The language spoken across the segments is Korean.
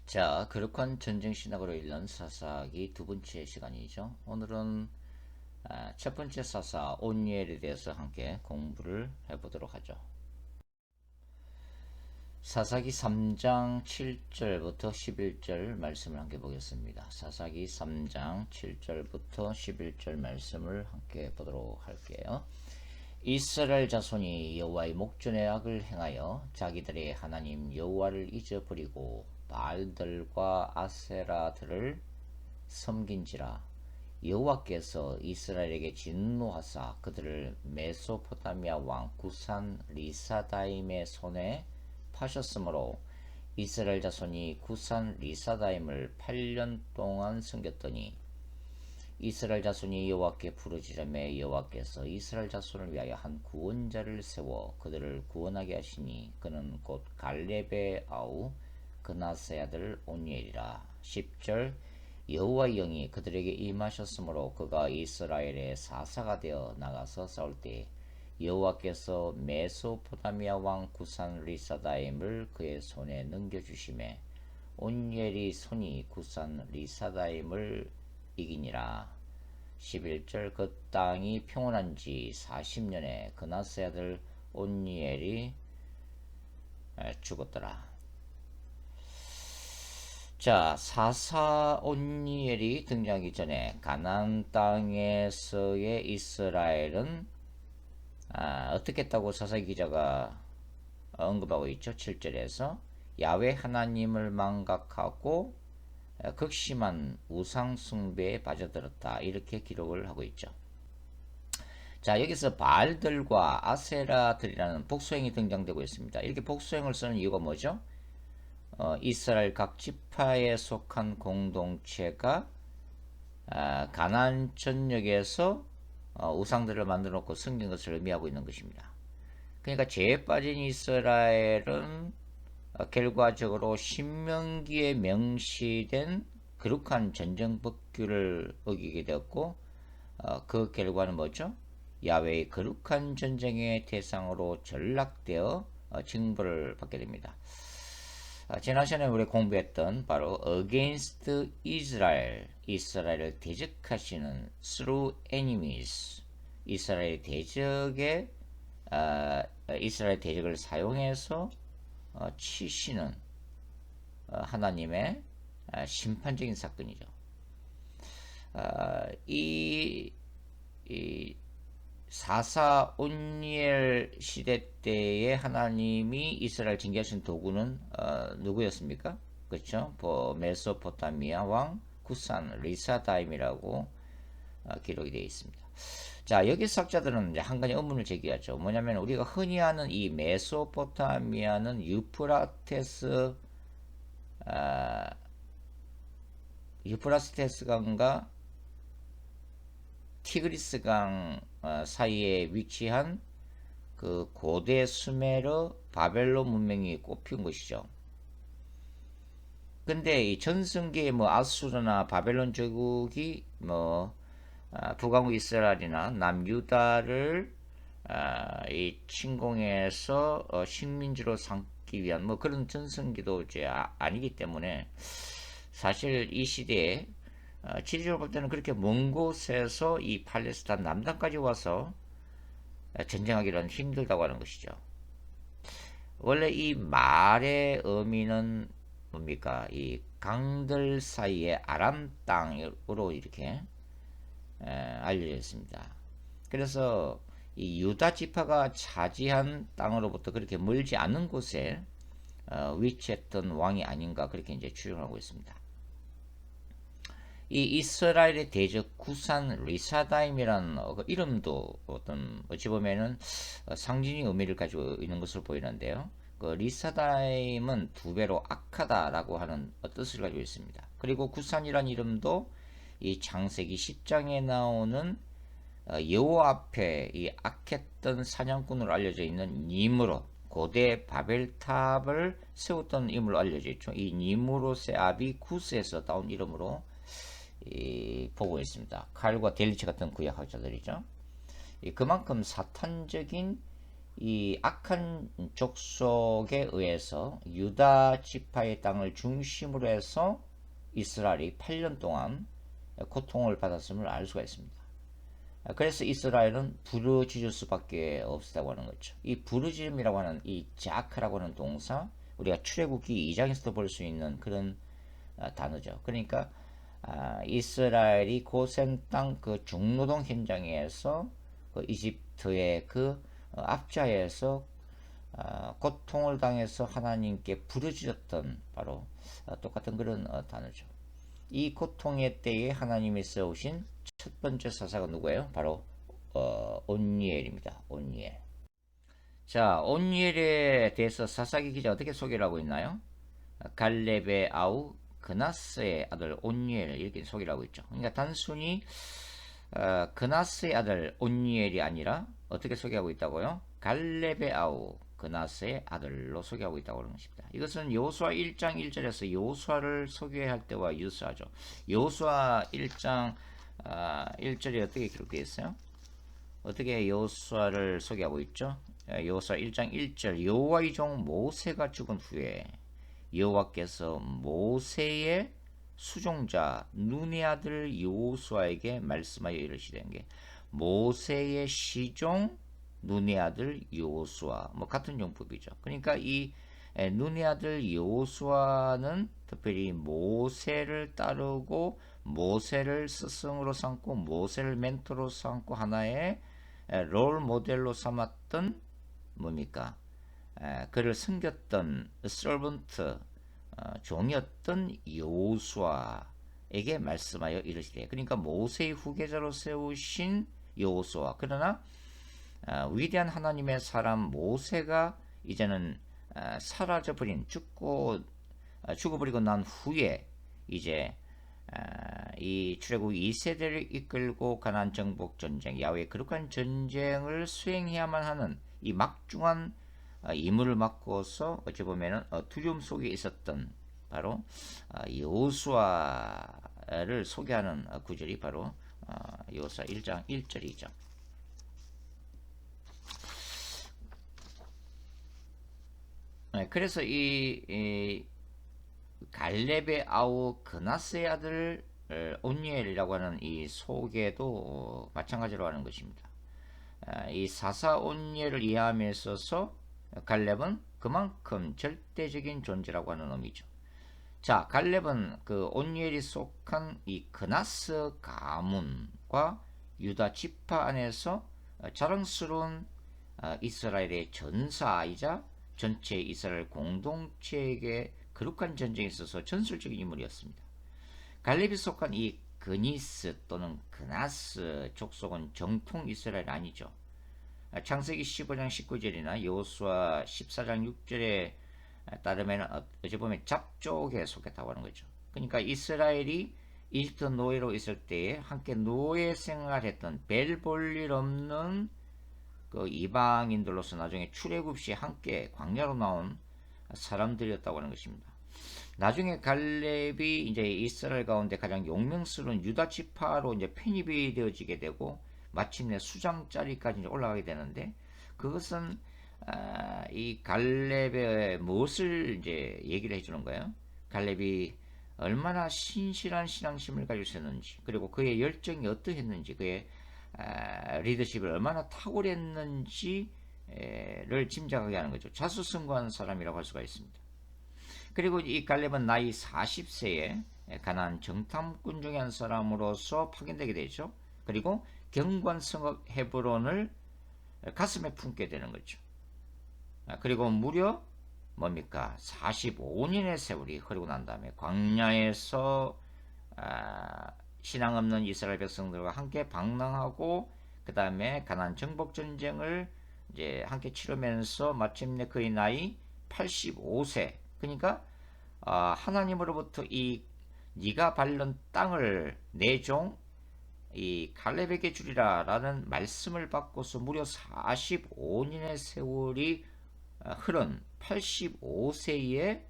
자, 거룩한 전쟁 신학으로 읽는 사사기 두 번째 시간이죠. 오늘은 첫 번째 사사 온니엘에 대해서 함께 공부를 해보도록 하죠. 사사기 3장 7절부터 11절 말씀을 함께 보겠습니다. 사사기 3장 7절부터 11절 말씀을 함께 보도록 할게요. 이스라엘 자손이 여호와의 목전에 악을 행하여 자기들의 하나님 여호와를 잊어버리고 바알들과 아세라들을 섬긴지라. 여호와께서 이스라엘에게 진노하사 그들을 메소포타미아 왕 구산 리사다임의 손에 파셨으므로 이스라엘 자손이 구산 리사다임을 8년 동안 섬겼더니 이스라엘 자손이 여호와께 부르짖으매 여호와께서 이스라엘 자손을 위하여 한 구원자를 세워 그들을 구원하게 하시니 그는 곧 갈렙의 아우 그나스의 아들 온니엘이라. 10절 여호와의 영이 그들에게 임하셨으므로 그가 이스라엘의 사사가 되어 나가서 싸울 때 여호와께서 메소포타미아 왕 구산 리사다임을 그의 손에 넘겨주시매 온니엘이 손이 구산 리사다임을 이기니라. 11절 그 땅이 평온한 지 40년에 그나스의 아들 온니엘이 죽었더라. 자, 사사 온니엘이 등장하기 전에 가나안 땅에서의 이스라엘은 어떻게 했다고 사사기 기자가 언급하고 있죠. 7절에서 야훼 하나님을 망각하고 극심한 우상 숭배에 빠져들었다, 이렇게 기록을 하고 있죠. 자, 여기서 바알들과 아세라들이라는 복수행이 등장되고 있습니다. 이렇게 복수행을 쓰는 이유가 뭐죠? 이스라엘 각 지파에 속한 공동체가 가나안 전역에서 우상들을 만들어 놓고 섬긴 것을 의미하고 있는 것입니다. 그러니까 죄에 빠진 이스라엘은 결과적으로 신명기에 명시된 거룩한 전쟁 법규를 어기게 되었고, 그 결과는 뭐죠? 야훼의 거룩한 전쟁의 대상으로 전락되어 징벌을 받게 됩니다. 지난 시간에 우리 공부했던 바로 against Israel, 이스라엘을 대적하시는 through enemies, 이스라엘 대적을 사용해서 치시는 하나님의 심판적인 사건이죠. 이 사사 온니엘 시대 때에 하나님이 이스라엘 징계하신 도구는 누구였습니까? 그렇죠? 메소포타미아 왕 구산 리사다임이라고 기록이 되어 있습니다. 자, 여기 학자들은 이제 한 가지 의문을 제기하죠. 뭐냐면 우리가 흔히 아는 이 메소포타미아는 유프라테스 강과 티그리스 강 사이에 위치한 그 고대 수메르 바벨론 문명이 꼽힌 것이죠. 근데 이 전성기에 아수르나 바벨론 제국이 북왕국 이스라엘이나 남유다를 이 침공해서 식민지로 삼기 위한 그런 전성기도 이제 아니기 때문에 사실 이 시대에 지리적으로 볼 때는 그렇게 먼 곳에서 이 팔레스타인 남단까지 와서 전쟁하기는 힘들다고 하는 것이죠. 원래 이 말의 의미는 뭡니까? 이 강들 사이의 아람 땅으로 이렇게 알려져 있습니다. 그래서 이 유다 지파가 차지한 땅으로부터 그렇게 멀지 않은 곳에 위치했던 왕이 아닌가, 그렇게 이제 추정하고 있습니다. 이 이스라엘의 대적 구산 리사다임이라는 이름도 어찌 보면은 상징의 의미를 가지고 있는 것으로 보이는데요. 그 리사다임은 두 배로 악하다라고 하는 뜻을 가지고 있습니다. 그리고 구산이라는 이름도 이 창세기 10장에 나오는 여호와 앞에 이 악했던 사냥꾼으로 알려져 있는 니므롯, 고대 바벨탑을 세웠던 인물로 알려져 있죠. 이 니므롯의 아비 구스에서 따온 이름으로 보고 있습니다. 칼과 델리치 같은 구약학자들이죠. 그만큼 사탄적인 이 악한 족속에 의해서 유다 지파의 땅을 중심으로 해서 이스라엘이 8년 동안 고통을 받았음을 알 수가 있습니다. 그래서 이스라엘은 부르짖을 수밖에 없었다고 하는 거죠. 이 부르짖음이라고 하는 이 자크라고 하는 동사, 우리가 출애굽기 2장에서도 볼 수 있는 그런 단어죠. 그러니까 이스라엘이 고센 땅 그 중노동 현장에서 그 이집트의 그 압자에서 고통을 당해서 하나님께 부르짖었던 바로 똑같은 그런 단어죠. 이 고통의 때에 하나님이 세우신 첫 번째 사사가 누구예요? 바로 온니엘입니다. 온니엘. 자, 온니엘에 대해서 사사기 기자 어떻게 소개를 하고 있나요? 갈렙의 아우 그나스의 아들 온니엘 이렇게 소개를 하고 있죠. 그러니까 단순히 그나스의 아들 온니엘이 아니라 어떻게 소개하고 있다고요? 갈렙의 아우 그나스의 아들로 소개하고 있다고 하는 것입니다. 이것은 여호수아 1장 1절에서 여호수아를 소개할 때와 유사하죠. 여호수아 1장 1절에 어떻게 기록되어 있어요? 어떻게 여호수아를 소개하고 있죠? 여호수아 1장 1절 여호와의 종 모세가 죽은 후에 여호와께서 모세의 수종자 눈의 아들 여호수아에게 말씀하여 이르시되 게 모세의 시종 눈의 아들 여호수아 뭐 같은 용법이죠. 그러니까 이 눈의 아들 여호수아는 특별히 모세를 따르고 모세를 스승으로 삼고 모세를 멘토로 삼고 하나의 롤 모델로 삼았던 뭡니까? 그를 섬겼던 서번트 종이었던 여호수아에게 말씀하여 이르시되 그러니까 모세의 후계자로 세우신 여호수아 그러나 위대한 하나님의 사람 모세가 이제는 사라져버린 죽어버리고 난 후에 이제 이 출애굽 2세대를 이끌고 가나안 정복 전쟁 야훼의 거룩한 전쟁을 수행해야만 하는 이 막중한 임무를 맡고서 어찌 보면은 두려움 속에 있었던 바로 여호수아를 소개하는 구절이 바로 여호수아 1장 1절이죠. 그래서 이 갈렙의 아우 그나스의 아들 온니엘이라고 하는 이 소개도 마찬가지로 하는 것입니다. 이 사사 온니엘을 이해함에 있어서 갈렙은 그만큼 절대적인 존재라고 하는 의미죠. 자, 갈렙은 그 온니엘이 속한 이 그나스 가문과 유다 지파 안에서 자랑스러운 이스라엘의 전사이자 전체 이스라엘 공동체에게 거룩한 전쟁에 있어서 전설적인 인물이었습니다. 갈렙이 속한 이 그니스 또는 그나스 족속은 정통 이스라엘 아니죠. 창세기 15장 19절이나 여호수아 14장 6절에 따르면 어찌 보면 잡족에 속했다고 하는 거죠. 그러니까 이스라엘이 이집트 노예로 있을 때에 함께 노예 생활했던 별 볼 일 없는 그 이방인들로서 나중에 출애굽 시 함께 광야로 나온 사람들이었다고 하는 것입니다. 나중에 갈렙이 이제 이스라엘 가운데 가장 용맹스러운 유다 지파로 이제 편입이 되어지게 되고 마침내 수장자리까지 올라가게 되는데 그것은 이 갈렙의 무엇을 이제 얘기를 해주는 거예요? 갈렙이 얼마나 신실한 신앙심을 가지고 있었는지 그리고 그의 열정이 어떠했는지 그의 리더십을 얼마나 탁월했는지를 짐작하게 하는 거죠. 자수성가한 사람이라고 할 수가 있습니다. 그리고 이 갈렙은 나이 40세에 가나안 정탐꾼 중에 한 사람으로서 파견되게 되죠. 그리고 경관 성읍 헤브론을 가슴에 품게 되는 거죠. 그리고 무려 뭡니까? 45년의 세월이 흐르고 난 다음에 광야에서 신앙 없는 이스라엘 백성들과 함께 방랑하고 그 다음에 가나안 정복 전쟁을 이제 함께 치르면서 마침내 그의 나이 85세. 그러니까 하나님으로부터 이 네가 밟는 땅을 내 종 이 갈렙에게 주리라라는 말씀을 받고서 무려 45년의 세월이 흐른 85세에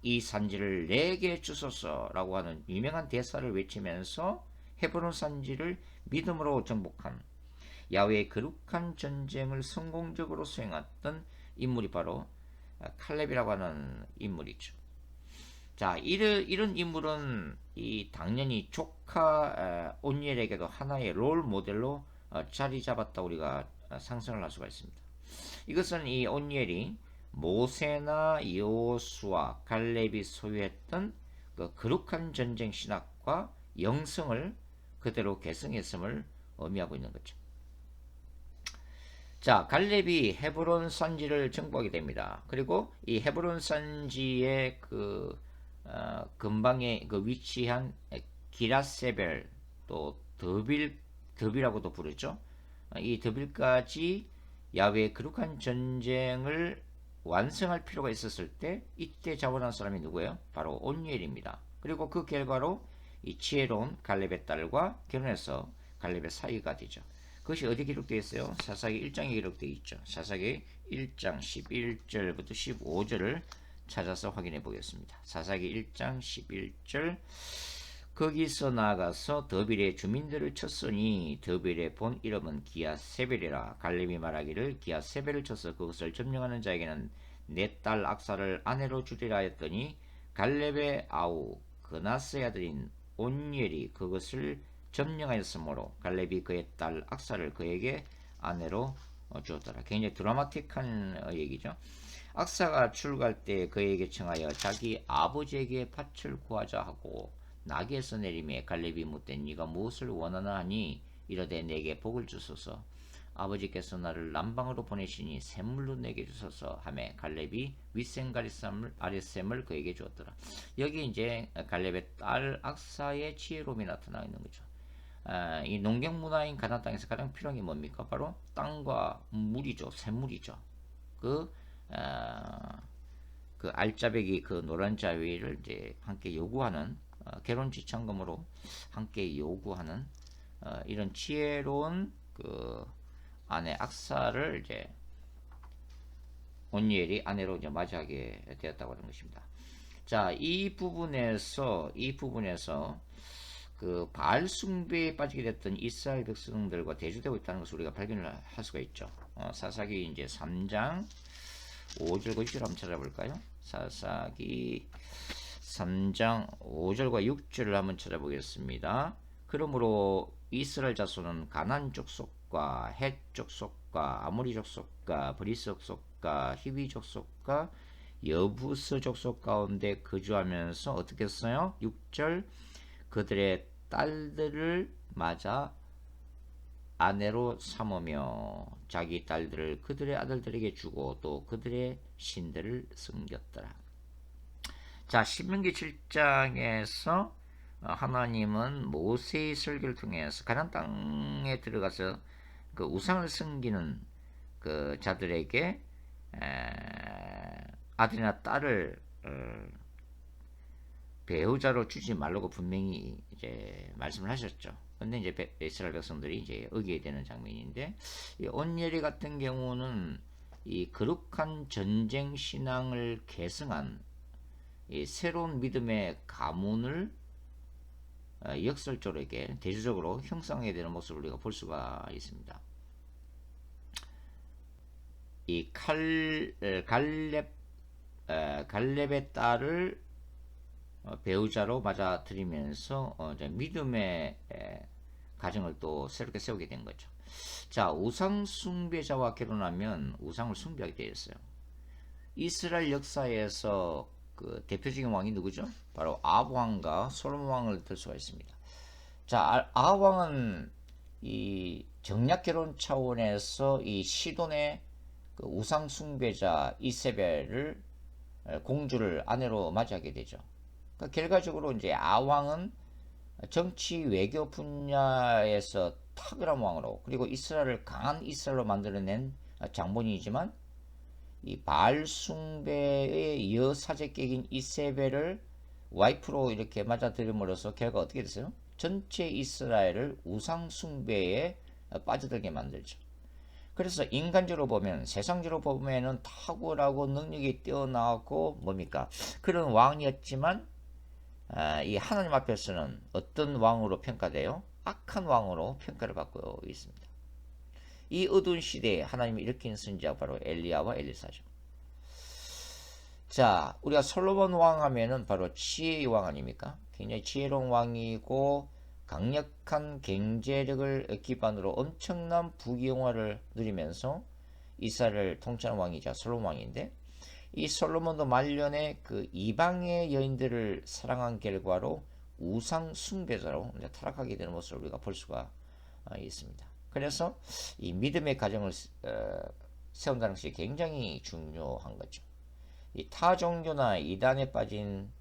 이 산지를 내게 주소서라고 하는 유명한 대사를 외치면서 헤브론 산지를 믿음으로 정복한 야훼의 거룩한 전쟁을 성공적으로 수행했던 인물이 바로 칼렙이라고 하는 인물이죠. 자, 이런 인물은 당연히 조카 온니엘에게도 하나의 롤 모델로 자리 잡았다 우리가 상상을 할 수가 있습니다. 이것은 이 온니엘이 모세나 여호수아, 갈렙이 소유했던 그 거룩한 전쟁 신학과 영성을 그대로 계승했음을 의미하고 있는 거죠. 자, 갈렙이 헤브론 산지를 정복하게 됩니다. 그리고 이 헤브론 산지의 근방에 위치한 기라세벨, 또 더빌하고도 부르죠. 이 더빌까지 야훼의 거룩한 전쟁을 완성할 필요가 있었을 때 이때 자원한 사람이 누구예요? 바로 온니엘입니다. 그리고 그 결과로 이 지혜로운 갈렙의 딸과 결혼해서 갈렙의 사위가 되죠. 그것이 어디 기록되어 있어요? 사사기 1장에 기록되어 있죠. 사사기 1장 11절부터 15절을 찾아서 확인해 보겠습니다. 사사기 1장 11절 거기서 나가서 더빌의 주민들을 쳤으니 더빌의 본 이름은 기아세벨이라. 갈렙이 말하기를 기아세벨을 쳐서 그것을 점령하는 자에게는 내 딸 악사를 아내로 주리라 하였더니 갈렙의 아우 그나스의 아들인 온니엘이 그것을 점령하였으므로 갈렙이 그의 딸 악사를 그에게 아내로 주었더라. 굉장히 드라마틱한 얘기죠. 악사가 출가할 때 그에게 청하여 자기 아버지에게 밭을 구하자 하고 나귀에서 내리매 갈렙이 묻되 네가 무엇을 원하나 하니 이르되 내게 복을 주소서. 아버지께서 나를 남방으로 보내시니 샘물로 내게 주소서 하매 갈렙이 윗샘 아랫샘을 그에게 주었더라. 여기 이제 갈렙의 딸 악사의 지혜로움이 나타나 있는 거죠. 이 농경 문화인 가나안 땅에서 가장 필요한 게 뭡니까? 바로 땅과 물이죠. 샘물이죠. 그 알짜배기 그 노란 자위를 이제 함께 요구하는 결혼 지참금으로 함께 요구하는 이런 지혜로운 그 아내 악사를 이제 온니엘이 아내로 이제 맞이하게 되었다고 하는 것입니다. 자, 이 부분에서 그 바알 숭배에 빠지게 됐던 이스라엘 백성들과 대조되고 있다는 것을 우리가 발견을 할 수가 있죠. 사사기 이제 3장 5절과 6절 한번 찾아볼까요? 사사기 3장 5절과 6절을 한번 찾아보겠습니다. 그러므로 이스라엘 자손은 가나안 족속과 헷 족속과 아모리 족속과 브리스 족속과 히비 족속과 여부스 족속 가운데 거주하면서 어떻게 했어요? 6절 그들의 딸들을 맞아 아내로 삼으며 자기 딸들을 그들의 아들들에게 주고 또 그들의 신들을 섬겼더라. 자, 신명기 7장에서 하나님은 모세의 설교를 통해서 가나안 땅에 들어가서 그 우상을 섬기는 그 자들에게 아들이나 딸을 배우자로 주지 말라고 분명히 이제 말씀을 하셨죠. 근데 이제 이스라엘 백성들이 이제 어기게 되는 장면인데, 이 온니엘이 같은 경우는 이 거룩한 전쟁 신앙을 계승한 이 새로운 믿음의 가문을 역설적으로 이렇게 대조적으로 형성하게 되는 모습을 우리가 볼 수가 있습니다. 이 갈렙의 딸을 배우자로 맞아들이면서 믿음의 가정을 또 새롭게 세우게 된 거죠. 자, 우상 숭배자와 결혼하면 우상을 숭배하게 되었어요. 이스라엘 역사에서 그 대표적인 왕이 누구죠? 바로 아합 왕과 솔로몬 왕을 들 수가 있습니다. 자, 아합 왕은 이 정략 결혼 차원에서 이 시돈의 그 우상 숭배자 이세벨을 공주를 아내로 맞이하게 되죠. 그러니까 결과적으로 이제 아왕은 정치 외교 분야에서 탁월한 왕으로, 그리고 이스라엘을 강한 이스라엘로 만들어낸 장본인이지만 이 바알 숭배의 여사제격인 이세벨을 와이프로 이렇게 맞아들임으로써 결과 어떻게 됐어요? 전체 이스라엘을 우상 숭배에 빠져들게 만들죠. 그래서 인간적으로 보면, 세상적으로 보면은 탁월하고 능력이 뛰어나고 뭡니까? 그런 왕이었지만 이 하나님 앞에서는 어떤 왕으로 평가돼요? 악한 왕으로 평가를 받고 있습니다. 이 어두운 시대에 하나님이 일으킨 선지자가 바로 엘리야와 엘리사죠. 자, 우리가 솔로몬 왕 하면은 바로 지혜의 왕 아닙니까? 굉장히 지혜로운 왕이고 강력한 경제력을 기반으로 엄청난 부귀영화를 누리면서 이스라엘을 통치하는 왕이자 솔로몬 왕인데, 이 솔로몬도 말년에 그 이방의 여인들을 사랑한 결과로 우상 숭배자로 타락하게 되는 모습을 우리가 볼 수가 있습니다. 그래서 이 믿음의 가정을 세운다는 것이 굉장히 중요한 거죠. 이 타 종교나 이단에 빠진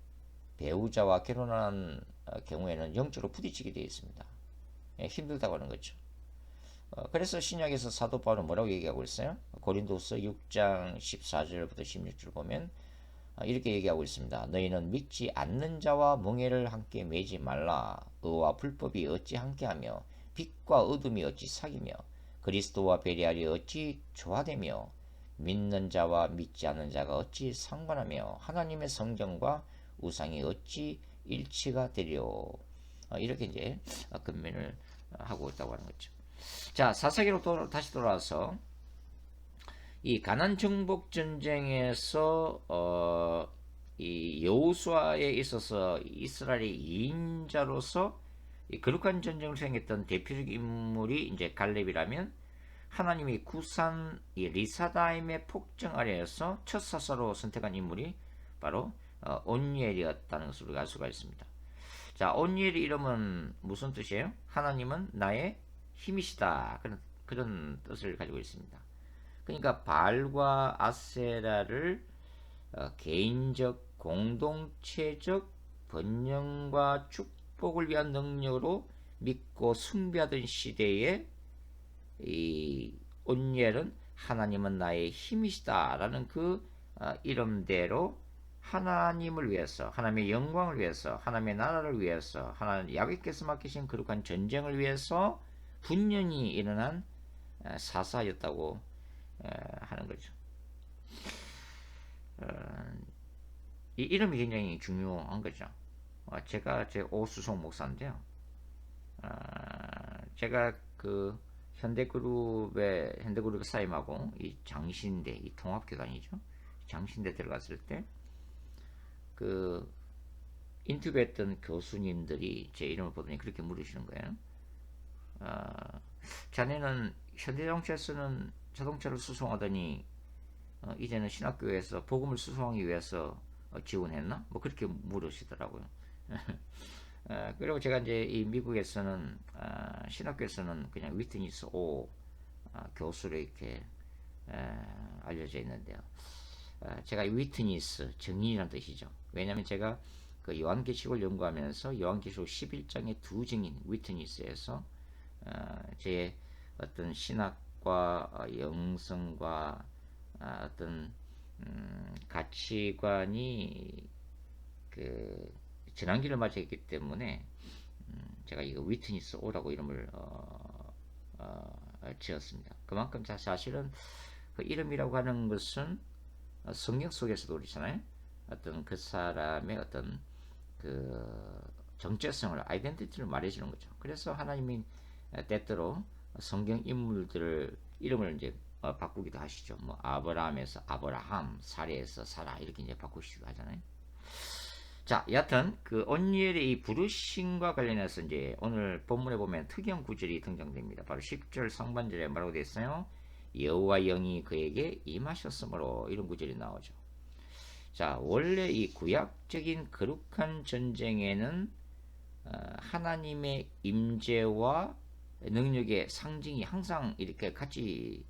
배우자와 결혼한 경우에는 영적으로 부딪히게 되어 있습니다. 힘들다고 하는 거죠. 그래서 신약에서 사도 바울은 뭐라고 얘기하고 있어요? 고린도서 6장 14절부터 16절 보면 이렇게 얘기하고 있습니다. 너희는 믿지 않는 자와 멍에를 함께 매지 말라. 의와 불법이 어찌 함께하며 빛과 어둠이 어찌 사귀며 그리스도와 베리알이 어찌 조화되며 믿는 자와 믿지 않는 자가 어찌 상관하며 하나님의 성경과 우상이 어찌 일치가 되리요. 이렇게 이제 근면을 하고 있다고 하는 거죠. 자, 사사기로 다시 돌아와서 이 가나안 정복 전쟁에서 이 여호수아에 있어서 이스라엘의 2인자로서 이 거룩한 전쟁을 수행했던 대표적 인물이 이제 갈렙이라면, 하나님이 구산 이 리사다임의 폭정 아래에서 첫 사사로 선택한 인물이 바로 온니엘이었다는 것을 우리가 알 수가 있습니다. 자, 온니엘의 이름은 무슨 뜻이에요? 하나님은 나의 힘이시다. 그런 뜻을 가지고 있습니다. 그러니까 바알과 아세라를 개인적, 공동체적 번영과 축복을 위한 능력으로 믿고 숭배하던 시대에 이 온니엘은 하나님은 나의 힘이시다라는 그 이름대로 하나님을 위해서, 하나님의 영광을 위해서, 하나님의 나라를 위해서, 하나님 야훼께서 맡기신 거룩한 전쟁을 위해서 분연히 일어난 사사였다고 하는 거죠. 이 이름이 굉장히 중요한 거죠. 제가 제 오수송 목사인데요. 제가 그 현대그룹 사임하고 이 장신대, 이 통합교단이죠. 장신대 들어갔을 때 그 인터뷰했던 교수님들이 제 이름을 보더니 그렇게 물으시는 거예요. 자네는 현대자동차에서는 자동차를 수송하더니 이제는 신학교에서 복음을 수송하기 위해서 지원했나? 뭐 그렇게 물으시더라고요. 그리고 제가 이제 이 미국에서는 신학교에서는 그냥 위트니스 O 교수로 이렇게 알려져 있는데요. 제가 위트니스 증인이라는 뜻이죠. 왜냐하면 제가 그 요한계시록을 연구하면서 요한계시록 11장의 두 증인 위트니스에서 제 어떤 신학과 영성과 어떤 가치관이 그 전환기를 맞이했기 때문에 제가 이거 위트니스 O라고 이름을 지었습니다. 그만큼 사실은 그 이름이라고 하는 것은 성경 속에서도 그렇잖아요. 어떤 그 사람의 어떤 그 정체성을, 아이덴티티를 말해주는 거죠. 그래서 하나님이 때때로 성경 인물들을 이름을 이제 바꾸기도 하시죠. 뭐 아브라함에서 아브라함, 사레에서 사라 이렇게 이제 바꾸시기도 하잖아요. 자, 여하튼 그 온니엘의 이 부르심과 관련해서 이제 오늘 본문에 보면 특이한 구절이 등장됩니다. 바로 10절 상반절에 뭐라고 되어 있어요? 여호와 영이 그에게 임하셨으므로, 이런 구절이 나오죠. 자, 원래 이 구약적인 거룩한 전쟁에는 하나님의 임재와 능력의 상징이 항상 이렇게 같이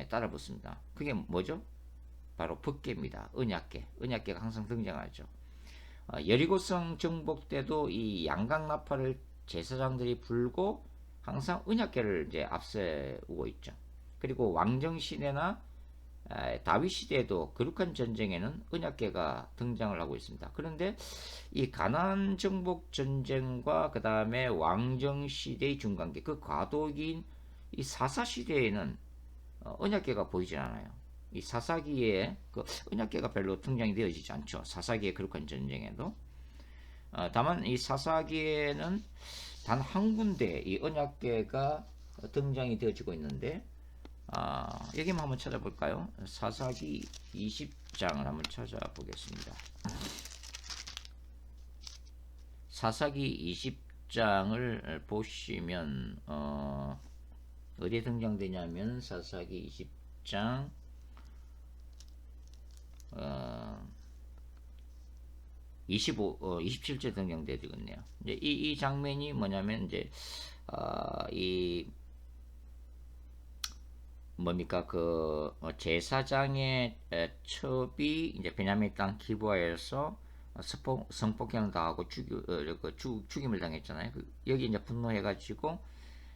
따라 붙습니다. 그게 뭐죠? 바로 법궤입니다. 언약궤가 항상 등장하죠. 여리고성 정복 때도 이 양강나팔을 제사장들이 불고 항상 언약궤를 이제 앞세우고 있죠. 그리고 왕정 시대나 다윗 시대에도 거룩한 전쟁에는 언약궤가 등장을 하고 있습니다. 그런데 이 가나안 정복 전쟁과 그 다음에 왕정 시대의 중간기, 그 과도기인 이 사사 시대에는 언약궤가 보이지 않아요. 이 사사기에 그 언약궤가 별로 등장이 되어지지 않죠. 사사기의 거룩한 전쟁에도. 다만 이 사사기에는 단 한 군데 이 언약궤가 등장이 되어지고 있는데, 여기만 한번 찾아볼까요? 사사기 20장을 한번 찾아보겠습니다. 사사기 20장을 보시면 어디에 등장되냐면 사사기 20장 27째 등장되겠네요. 이제 이 장면이 뭐냐면 이제 이 뭡니까 그 제사장의 첩이 이제 베냐민 땅 기브아에서 성폭행 당하고 죽임을 당했잖아요. 여기 이제 분노해가지고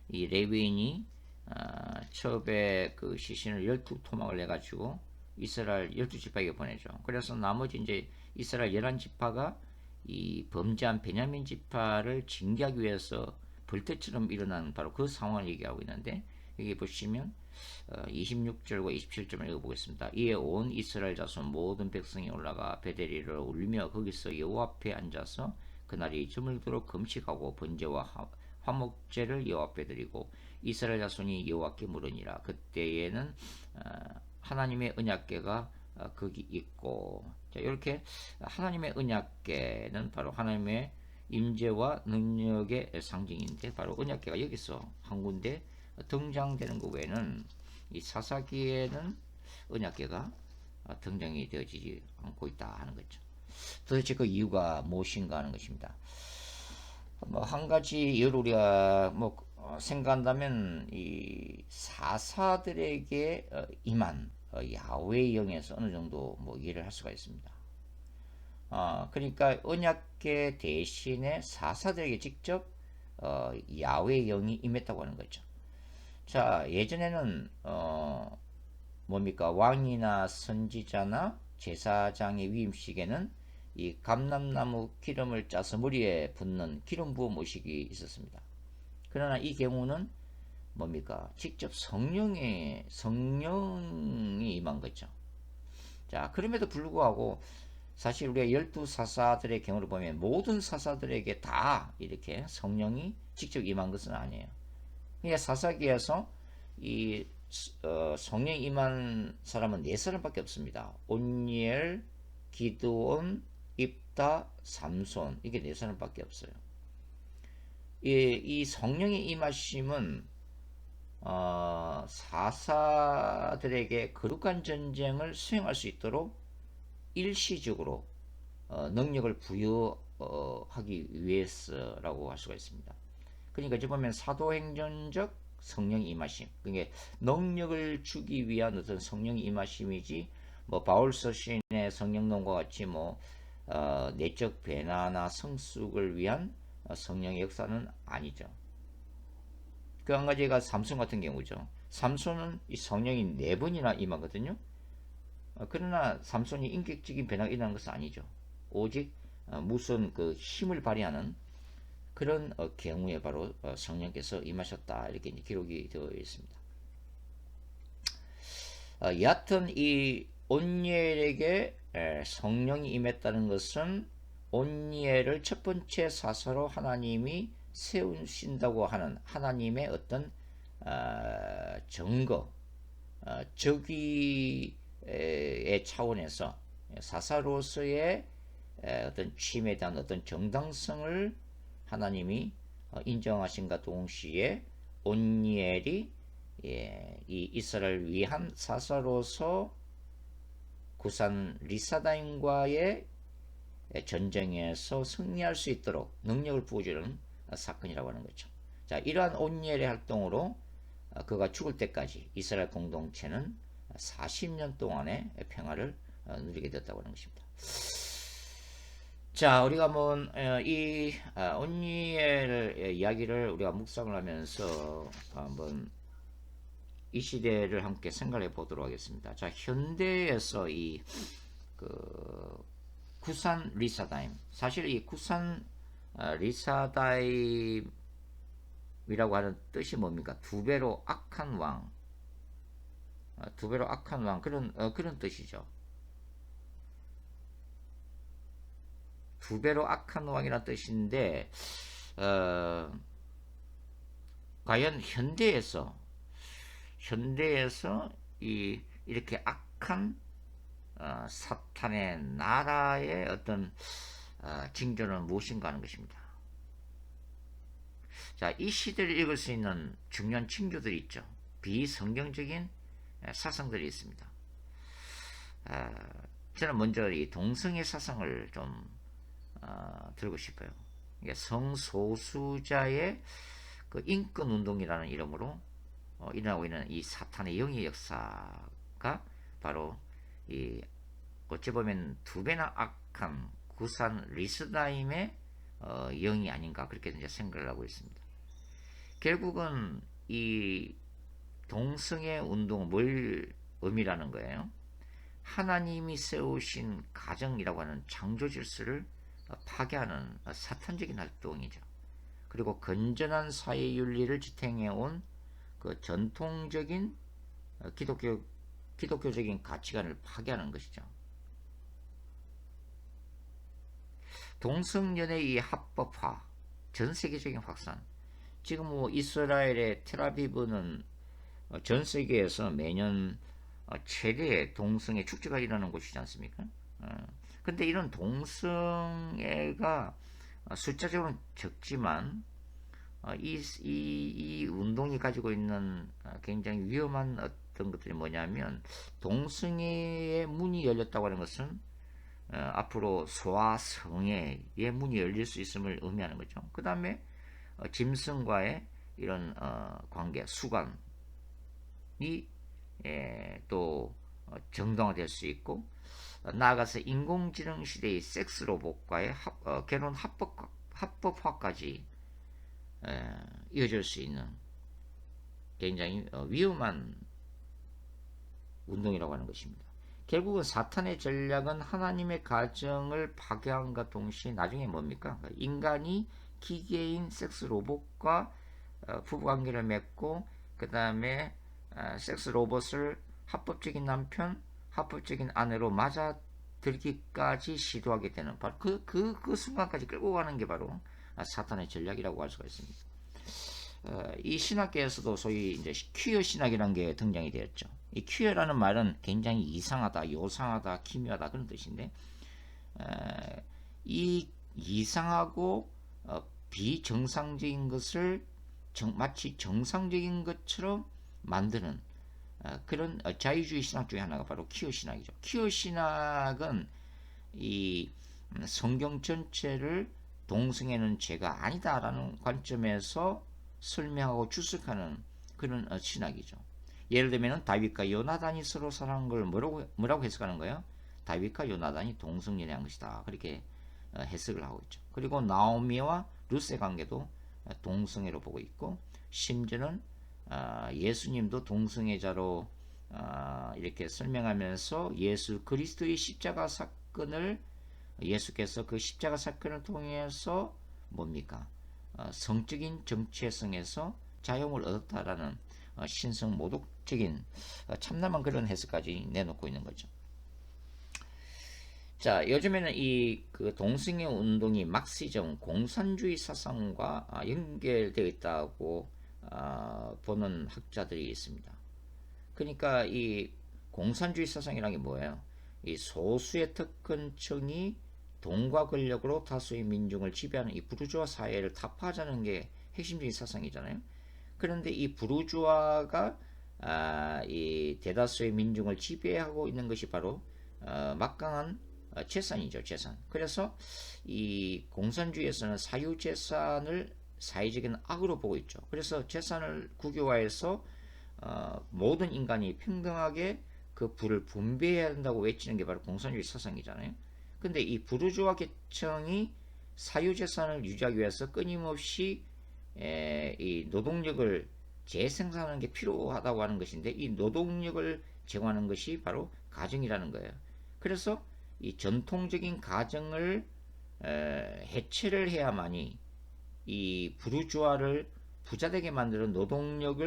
이 레위인이 첩의 그 시신을 12토막을 해가지고 이스라엘 12지파에게 보내죠. 그래서 나머지 이제 이스라엘 11지파가 이 범죄한 베냐민 지파를 징계하기 위해서 벌떼처럼 일어나는 바로 그 상황을 얘기하고 있는데, 여기 보시면 26절과 27절을 읽어보겠습니다. 이에 온 이스라엘 자손 모든 백성이 올라가 베델리를 울며 거기서 여호와 앞에 앉아서 그날이 저물도록 금식하고 번제와 화목제를 여호와 앞에 드리고 이스라엘 자손이 여호와께 물으니라. 그때에는 하나님의 언약궤가 거기 있고, 자, 이렇게 하나님의 언약궤는 바로 하나님의 임재와 능력의 상징인데, 바로 언약궤가 여기서 한 군데 등장되는 것 외에는 이 사사기에는 언약궤가 등장이 되어지지 않고 있다 하는 거죠. 도대체 그 이유가 무엇인가 하는 것입니다. 한 가지 이유를 우리가 생각한다면 이 사사들에게 임한 야훼의 영에서 어느 정도 이해를 할 수가 있습니다. 그러니까 언약궤 대신에 사사들에게 직접 야훼의 영이 임했다고 하는 거죠. 자, 예전에는 뭡니까 왕이나 선지자나 제사장의 위임식에는 이 감람나무 기름을 짜서 머리에 붓는 기름 부음 의식이 있었습니다. 그러나 이 경우는 뭡니까 직접 성령이 임한 거죠. 자, 그럼에도 불구하고 사실 우리가 12사사들의 경우를 보면 모든 사사들에게 다 이렇게 성령이 직접 임한 것은 아니에요. 그러니까 사사기에서 이 성령 임한 사람은 4사람밖에 없습니다. 온니엘, 기드온, 입다, 삼손, 이게 4사람밖에 없어요. 이 성령의 임하심은 사사들에게 거룩한 전쟁을 수행할 수 있도록 일시적으로 능력을 부여하기 위해서라고 할 수가 있습니다. 그러니까 이제 보면 사도행전적 성령 임하심, 그러니까 능력을 주기 위한 어떤 성령 임하심이지 바울 서신의 성령론과 같이 내적 변화나 성숙을 위한 성령의 역사는 아니죠. 그 한 가지가 삼손 같은 경우죠. 삼손은 이 성령이 4번이나 임하거든요. 그러나 삼손이 인격적인 변화가 일어나는 것은 아니죠. 오직 무슨 그 힘을 발휘하는 그런 경우에 바로 성령께서 임하셨다, 이렇게 기록이 되어 있습니다. 여하튼 이 온니엘에게 성령이 임했다는 것은 온니엘을 첫 번째 사사로 하나님이 세우신다고 하는 하나님의 어떤 증거, 적의의 차원에서 사사로서의 어떤 취임에 대한 어떤 정당성을 하나님이 인정하신과 동시에 온니엘이 이 이스라엘을 위한 사사로서 구산 리사다임과의 전쟁에서 승리할 수 있도록 능력을 부어주는 사건이라고 하는 거죠. 자, 이러한 온니엘의 활동으로 그가 죽을 때까지 이스라엘 공동체는 40년 동안의 평화를 누리게 됐다고 하는 것입니다. 자, 우리가 이 온니엘 이야기를 우리가 묵상을 하면서 한번 이 시대를 함께 생각해 보도록 하겠습니다. 자, 현대에서 이 구산 리사다임, 사실 이 구산 리사다임이라고 하는 뜻이 뭡니까? 2배로 악한 왕, 2배로 악한 왕, 그런 뜻이죠. 2배로 악한 왕이라는 뜻인데, 과연 현대에서 현대에서 이렇게 악한 사탄의 나라의 어떤 징조는 무엇인가 하는 것입니다. 자, 이 시대를 읽을 수 있는 중요한 징조들이 있죠. 비성경적인 사상들이 있습니다. 저는 먼저 이 동성애 사상을 좀 들고 싶어요. 이게 성소수자의 그 인권운동이라는 이름으로 일어나고 있는 이 사탄의 영의 역사가 바로 이 어찌 보면 두 배나 악한 구산 리스다임의 영이 아닌가 그렇게 이제 생각을 하고 있습니다. 결국은 이 동성애 운동은 뭘 의미라는 거예요? 하나님이 세우신 가정이라고 하는 창조 질서를 파괴하는 사탄적인 활동이죠. 그리고 건전한 사회 윤리를 지탱해온 그 전통적인 기독교적인 가치관을 파괴하는 것이죠. 동성연애의 합법화, 전 세계적인 확산. 지금 뭐 이스라엘의 텔아비브는 전 세계에서 매년 최대의 동성애 축제가 일어나는 곳이지 않습니까? 근데 이런 동성애가 숫자적으로는 적지만 이 운동이 가지고 있는 굉장히 위험한 어떤 것들이 뭐냐면 동성애의 문이 열렸다고 하는 것은 앞으로 소아 성애의 문이 열릴 수 있음을 의미하는 거죠. 그 다음에 짐승과의 이런 관계, 수관이 또 정당화될 수 있고 나아가서 인공지능 시대의 섹스 로봇과의 결혼 합법화까지 이어질 수 있는 굉장히 위험한 운동이라고 하는 것입니다. 결국은 사탄의 전략은 하나님의 가정을 파괴함과 동시에 나중에 뭡니까? 인간이 기계인 섹스 로봇과 부부관계를 맺고 그 다음에 섹스 로봇을 합법적인 남편, 합법적인 아내로 맞아들기까지 시도하게 되는 바로 그 순간까지 끌고 가는 게 바로 사탄의 전략이라고 할 수가 있습니다. 이 신학계에서도 소위 이제 퀴어 신학이라는 게 등장이 되었죠. 이 퀴어라는 말은 굉장히 이상하다, 요상하다, 기묘하다 그런 뜻인데 이 이상하고 비정상적인 것을 마치 정상적인 것처럼 만드는 그런 자유주의 신학 중에 하나가 바로 퀴어 신학이죠. 퀴어 신학은 이 성경 전체를 동성애는 죄가 아니다라는 관점에서 설명하고 주석하는 그런 신학이죠. 예를 들면 다윗과 요나단이 서로 사랑한 걸 뭐라고 해석하는 거예요? 다윗과 요나단이 동성연애한 것이다. 그렇게 해석을 하고 있죠. 그리고 나오미와 룻의 관계도 동성애로 보고 있고 심지어는 예수님도 동성애자로 이렇게 설명하면서 예수 그리스도의 십자가 사건을 예수께서 그 십자가 사건을 통해서 뭡니까? 성적인 정체성에서 자용을 얻었다라는 신성 모독적인 참남한 그런 해석까지 내놓고 있는 거죠. 자, 요즘에는 그 동성애 운동이 막시즘 공산주의 사상과 연결되어 있다고 보는 학자들이 있습니다. 그러니까 이 공산주의 사상이라는 게 뭐예요? 이 소수의 특권층이 돈과 권력으로 다수의 민중을 지배하는 이 부르주아 사회를 타파하자는 게 핵심적인 사상이잖아요. 그런데 이 부르주아가 이 대다수의 민중을 지배하고 있는 것이 바로 막강한 재산이죠, 재산. 그래서 이 공산주의에서는 사유재산을 사회적인 악으로 보고 있죠. 그래서 재산을 국유화해서 모든 인간이 평등하게 그 부를 분배해야 한다고 외치는 게 바로 공산주의 사상이잖아요. 근데 이 부르주아 계층이 사유재산을 유지하기 위해서 끊임없이 이 노동력을 재생산하는 게 필요하다고 하는 것인데 이 노동력을 제공하는 것이 바로 가정이라는 거예요. 그래서 이 전통적인 가정을 해체를 해야만이 이 부르주아를 부자되게 만드는 노동력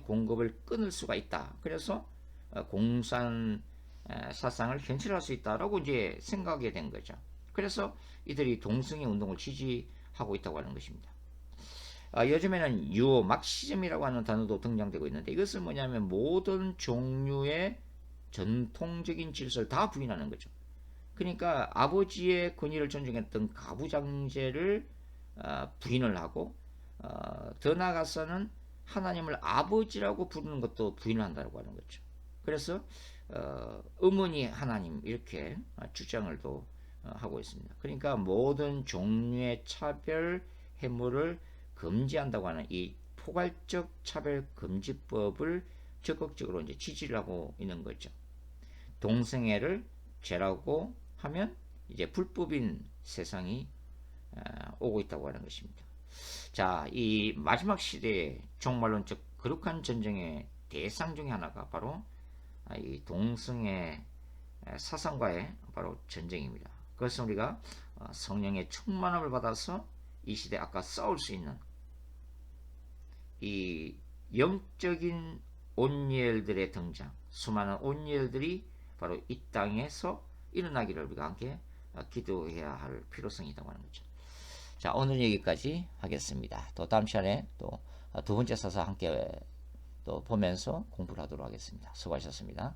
공급을 끊을 수가 있다. 그래서 공산 사상을 현실화할 수 있다라고 이제 생각하게 된 거죠. 그래서 이들이 동성애 운동을 지지하고 있다고 하는 것입니다. 요즘에는 유어 막시즘이라고 하는 단어도 등장되고 있는데 이것은 뭐냐면 모든 종류의 전통적인 질서를 다 부인하는 거죠. 그러니까 아버지의 권위를 존중했던 가부장제를 부인을 하고 더 나아가서는 하나님을 아버지라고 부르는 것도 부인을 한다고 하는 거죠. 그래서 어머니 하나님 이렇게 주장을 또 하고 있습니다. 그러니까 모든 종류의 차별 해물을 금지한다고 하는 이 포괄적 차별 금지법을 적극적으로 이제 지지를 하고 있는 거죠. 동성애를 죄라고 하면 이제 불법인 세상이 오고 있다고 하는 것입니다. 자, 이 마지막 시대의 종말론적 거룩한 전쟁의 대상 중에 하나가 바로 이 동성애 사상과의 바로 전쟁입니다. 그것은 우리가 성령의 충만함을 받아서 이 시대 아까 싸울 수 있는 이 영적인 온니엘들의 등장, 수많은 온니엘들이 바로 이 땅에서 일어나기를 우리가 함께 기도해야 할 필요성이 있다고 하는 거죠. 자, 오늘 여기까지 하겠습니다. 또 다음 시간에 또 두 번째 사서 함께 또 보면서 공부를 하도록 하겠습니다. 수고하셨습니다.